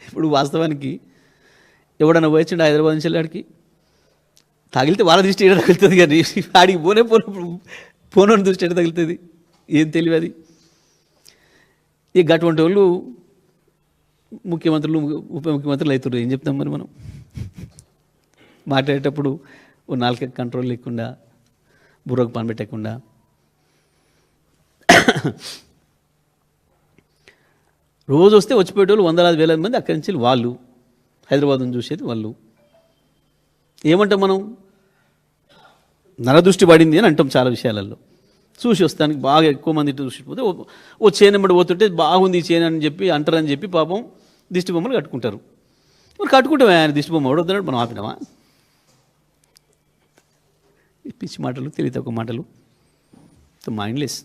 ఇప్పుడు వాస్తవానికి ఎవడన్నా పోయొచ్చిండు హైదరాబాద్ నుంచి వెళ్ళాడికి తగిలితే వాళ్ళ దృష్టి ఎక్కడ తగులుతుంది, కానీ ఆడికి పోనోని దృష్టి ఎక్కడ తగులుతుంది? ఏం తెలియదు. ఇక అటువంటి వాళ్ళు ముఖ్యమంత్రులు ఉప ముఖ్యమంత్రులు అవుతున్నారు. ఏం చెప్తాం మరి మనం? మాట్లాడేటప్పుడు ఓ నాలుక కంట్రోల్ లేకుండా, బుర్రకు పని పెట్టకుండా, రోజు వస్తే వచ్చిపోయేటోళ్ళు వందలాది వేల మంది అక్కడి నుంచి వాళ్ళు హైదరాబాద్ను చూసేది వాళ్ళు. ఏమంటాం మనం? నరదృష్టి పడింది అని అంటాం చాలా విషయాలలో. చూసి వస్తానికి బాగా ఎక్కువ మంది చూసిపోతే ఓ చేనెమ్మడి పోతుంటే బాగుంది ఈ చేను అని చెప్పి అంటారని చెప్పి పాపం దిష్టి బొమ్మలు కట్టుకుంటారు. మరి కట్టుకుంటాం, ఆయన దిష్టి బొమ్మ వద్దన్నాడు, మనం ఆపినామా? పిచ్చి మాటలు, తెలివి తక్కువ మాటలు, మైండ్లెస్.